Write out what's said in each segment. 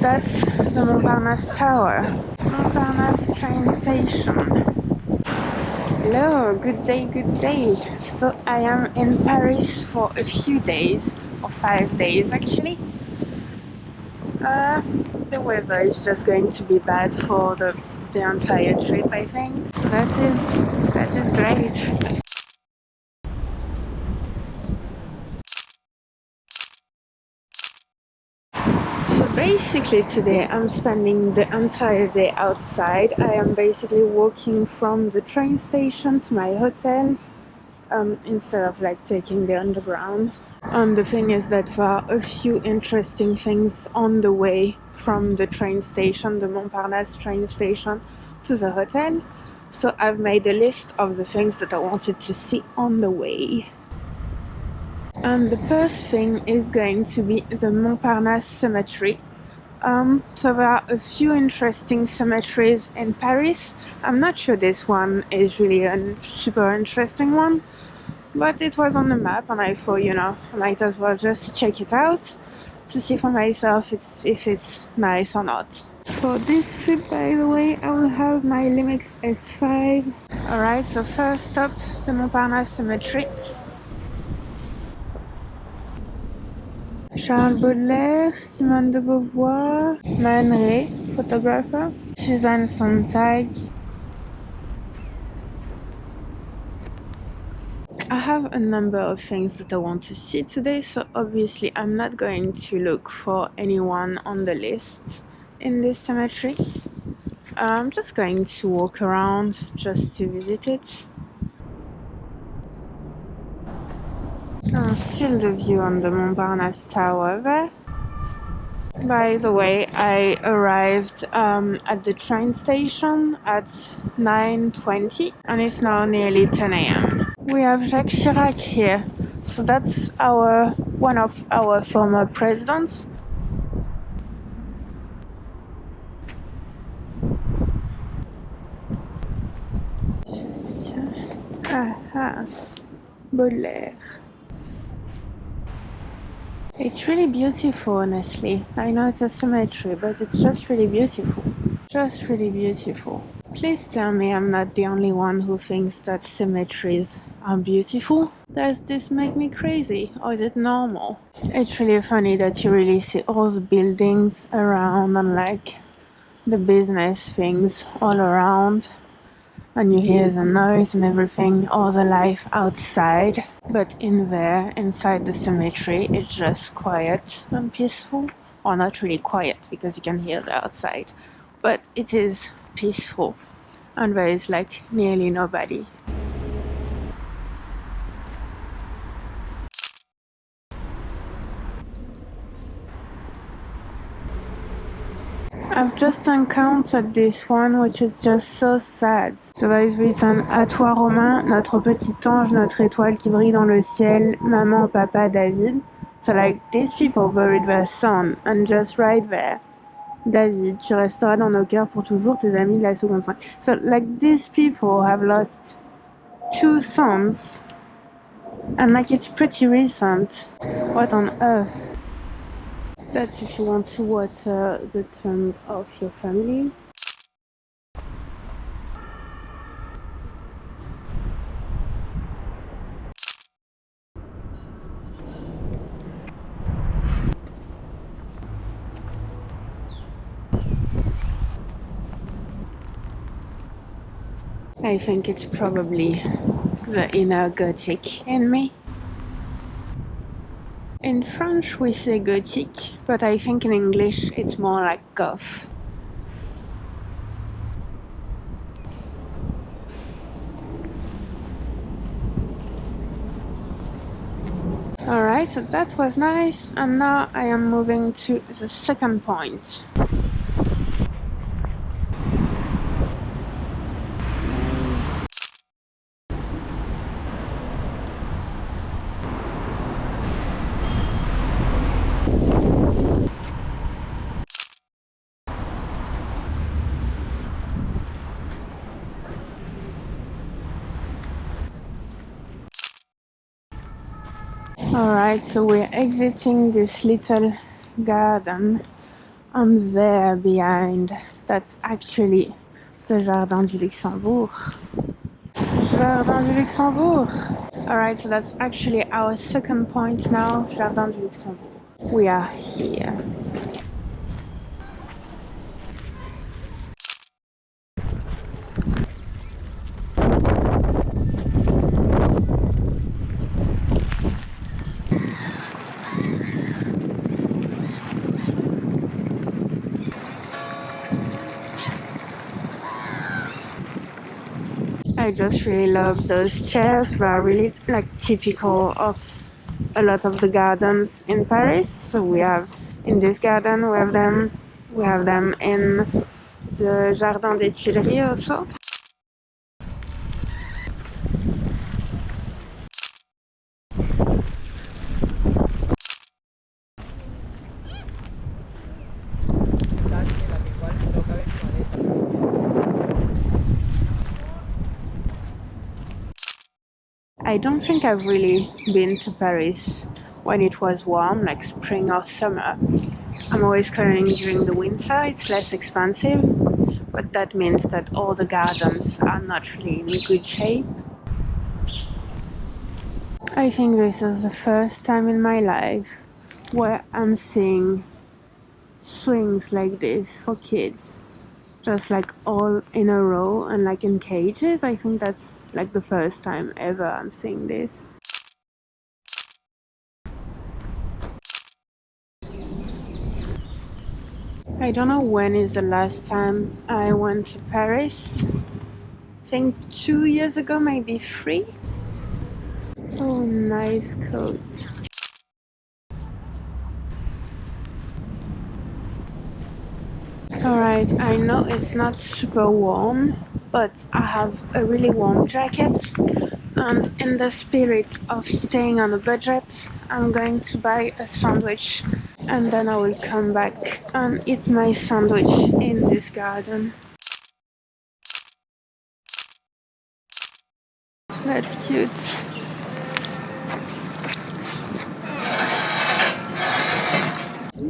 that's the Montparnasse Tower, Montparnasse train station. Hello, good day, good day. So I am in Paris for a few days, or 5 days actually. The weather is just going to be bad for the entire trip, I think. That is great. So basically today I'm spending the entire day outside. I am basically walking from the train station to my hotel instead of like taking the underground. And the thing is that there are a few interesting things on the way from the train station, the Montparnasse train station, to the hotel. So I've made a list of the things that I wanted to see on the way. And the first thing is going to be the Montparnasse cemetery. So there are a few interesting cemeteries in Paris. I'm not sure this one is really a super interesting one, but it was on the map and I thought, you know, I might as well just check it out to see for myself if it's nice or not. For this trip, by the way, I will have my Lumix S5. Alright, so first stop, the Montparnasse cemetery. Charles Baudelaire, Simone de Beauvoir, Man Ray, photographer, Suzanne Sontag. I have a number of things that I want to see today, so obviously I'm not going to look for anyone on the list in this cemetery. I'm just going to walk around just to visit it. Still the view on the Montparnasse Tower there. By the way, I arrived at the train station at 9:20 and it's now nearly 10 a.m. We have Jacques Chirac here, so that's one of our former presidents. Aha, Baudelaire. It's really beautiful, honestly. I know it's a cemetery, but it's just really beautiful. Just really beautiful. Please tell me I'm not the only one who thinks that cemeteries are beautiful. Does this make me crazy, or is it normal? It's really funny that you really see all the buildings around and like the business things all around. And you hear the noise and everything, all the life outside. But inside the cemetery, it's just quiet and peaceful. Or not really quiet, because you can hear the outside. But it is peaceful. And there is like nearly nobody. I've just encountered this one, which is just so sad. So there is written, à toi Romain, notre petit ange, notre étoile qui brille dans le ciel, maman, papa, David. So like, these people buried their son, and just right there, David, tu resteras dans nos cœurs pour toujours, tes amis de la seconde 5. So like, these people have lost 2 sons, and like, it's pretty recent. What on earth? That's if you want to water the tomb of your family. I think it's probably the inner Gothic in me. In French we say Gothic, but I think in English it's more like Goth. Alright, so that was nice, and now I am moving to the second point. Alright, so we're exiting this little garden And there behind, that's actually the Jardin du Luxembourg. Jardin du Luxembourg! Alright, so that's actually our second point now, Jardin du Luxembourg. We are here. I just really love those chairs. They are really like typical of a lot of the gardens in Paris. So we have in this garden, we have them in the Jardin des Tuileries also. I don't think I've really been to Paris when it was warm, like spring or summer. I'm always coming during the winter, it's less expensive, but that means that all the gardens are not really in good shape. I think this is the first time in my life where I'm seeing swings like this for kids, just like all in a row and like in cages. I think that's like the first time ever I'm seeing this. I don't know when is the last time I went to Paris. I think 2 years ago, maybe 3. Oh, nice coat. Alright, I know it's not super warm, but I have a really warm jacket, and in the spirit of staying on a budget, I'm going to buy a sandwich and then I will come back and eat my sandwich in this garden. That's cute.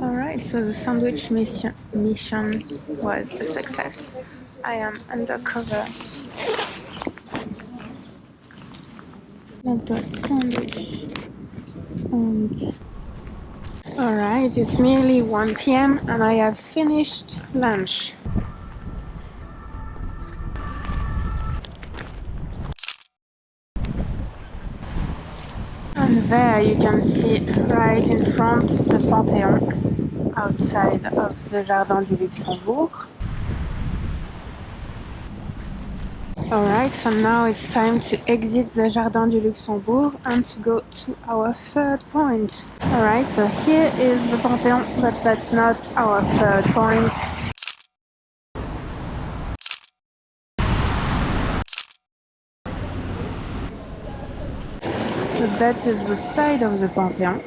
Alright, so the sandwich mission was a success. I am undercover. I've got sandwich. And alright, it's nearly 1 p.m. and I have finished lunch. And there you can see right in front the Panthéon outside of the Jardin du Luxembourg. Alright, so now it's time to exit the Jardin du Luxembourg and to go to our third point. Alright, so here is the Panthéon, but that's not our third point. So that is the side of the Panthéon.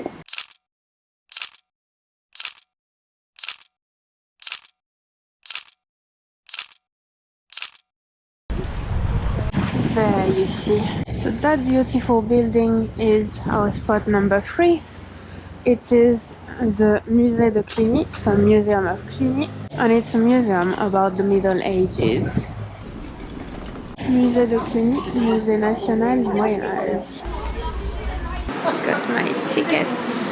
There you see. So that beautiful building is our spot number 3. It is the Musée de Cluny, so Museum of Cluny, and it's a museum about the Middle Ages. Musée de Cluny, Musée National du Moyen Âge. Got my tickets.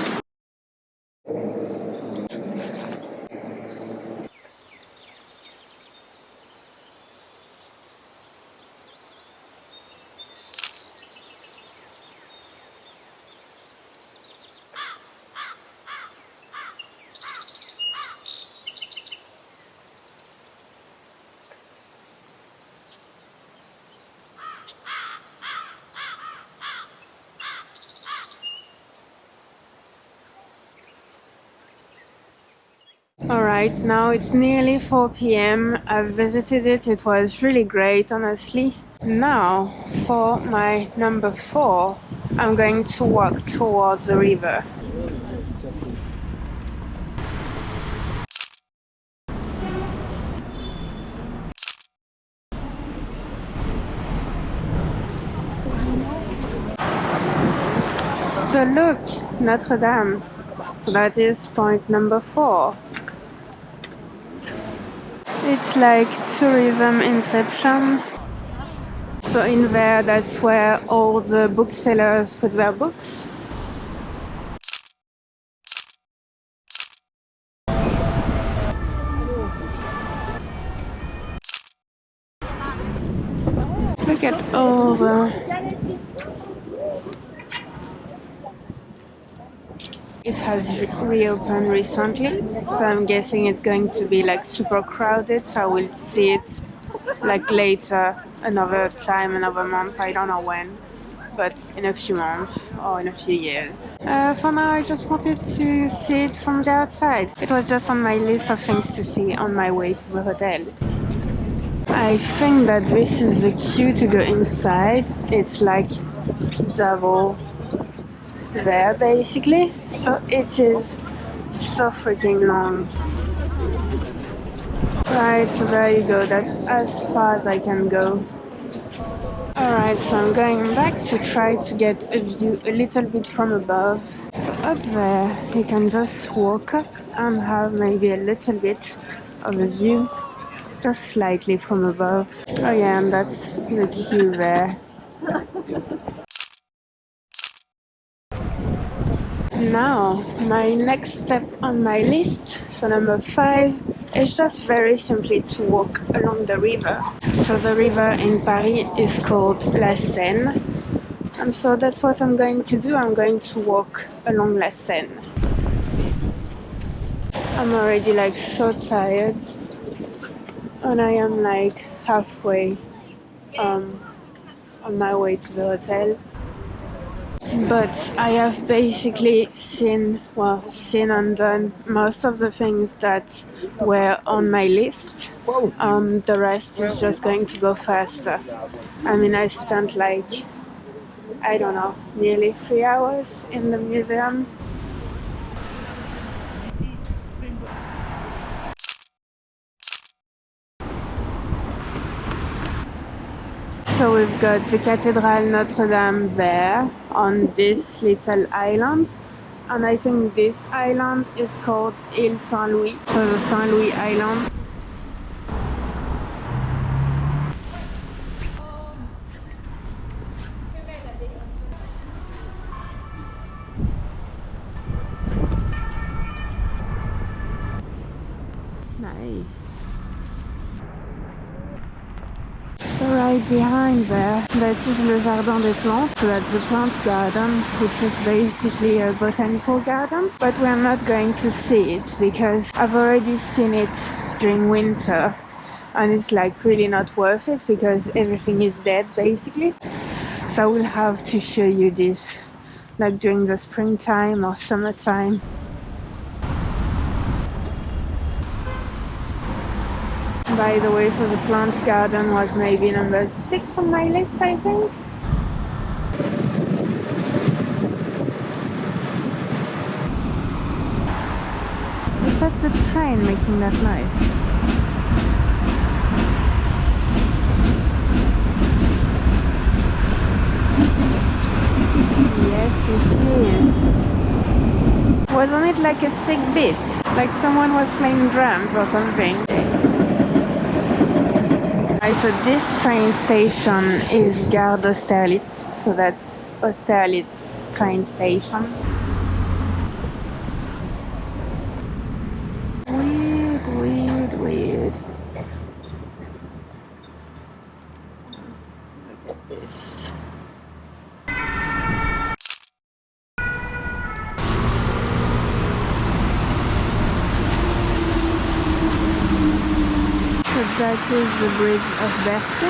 Alright, now it's nearly 4 p.m. I've visited it, it was really great, honestly. Now, for my number 4, I'm going to walk towards the river. So look, Notre Dame. So that is point number 4. It's like tourism inception. So in there, that's where all the booksellers put their books. Look at all the... It has reopened recently, so I'm guessing it's going to be like super crowded, so I will see it like later, another time, another month, I don't know when, but in a few months or in a few years. For now, I just wanted to see it from the outside. It was just on my list of things to see on my way to the hotel. I think that this is the queue to go inside. It's like double there basically, so it is so freaking long. Right, so there you go, that's as far as I can go. Alright, so I'm going back to try to get a view a little bit from above. So up there you can just walk up and have maybe a little bit of a view, just slightly from above. Oh yeah, and that's the queue there. Now, my next step on my list, so number 5, is just very simply to walk along the river. So the river in Paris is called La Seine, and so that's what I'm going to do. I'm going to walk along La Seine. I'm already like so tired, and I am like halfway on my way to the hotel. But I have basically seen and done most of the things that were on my list. The rest is just going to go faster. I mean, I spent like, I don't know, nearly 3 hours in the museum. So we've got the Cathedral Notre Dame there on this little island, and I think this island is called Île Saint-Louis, so the Saint-Louis Island. Nice. So right behind there, this is Le Jardin des Plantes, so that's the plants garden, which is basically a botanical garden. But we're not going to see it because I've already seen it during winter, and it's like really not worth it because everything is dead basically. So I will have to show you this like during the springtime or summertime. By the way, so the plant garden was maybe number 6 on my list, I think. Is that the train making that noise? Yes, it is. Wasn't it like a sick bit? Like someone was playing drums or something? So this train station is Gare d'Austerlitz, so that's Austerlitz train station. Weird. Look at this. That is the bridge of Bercy.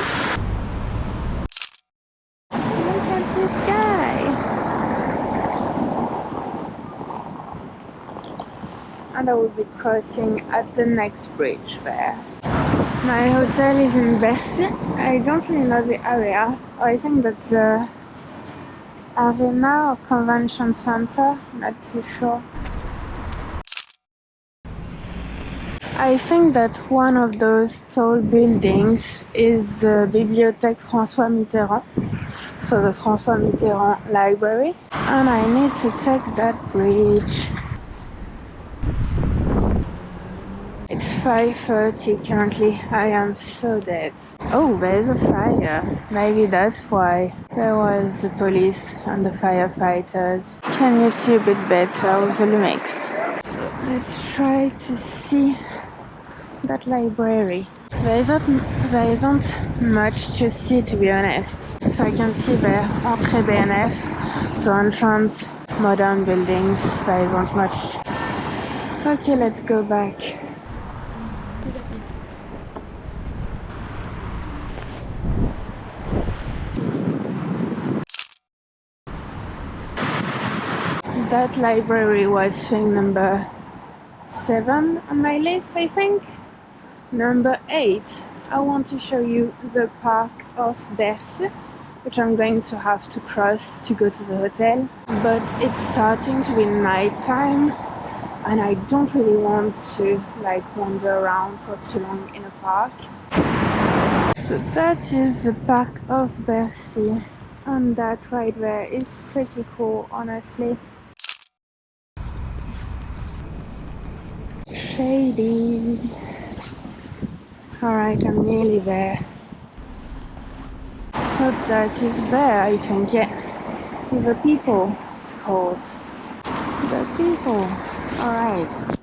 Look at this guy! And I will be crossing at the next bridge there. My hotel is in Bercy. I don't really know the area. I think that's the Arena or Convention Center, not too sure. I think that one of those tall buildings is the Bibliothèque François Mitterrand, so the François Mitterrand Library, and I need to take that bridge. It's 5:30 currently. I am so dead. Oh, there's a fire. Maybe that's why there was the police and the firefighters. Can you see a bit better with the Lumix? So let's try to see that library. There isn't much to see, to be honest. So I can see there, Entrée BNF, so entrance, modern buildings. There isn't much. Okay, let's go back. That library was thing number 7 on my list, I think. Number 8, I want to show you the park of Bercy, which I'm going to have to cross to go to the hotel. But it's starting to be night time, and I don't really want to like wander around for too long in a park. So that is the park of Bercy, and that right there is pretty cool, honestly. Shady. Alright, I'm nearly there. So that is there, I think, yeah. The people, it's called. The people. Alright.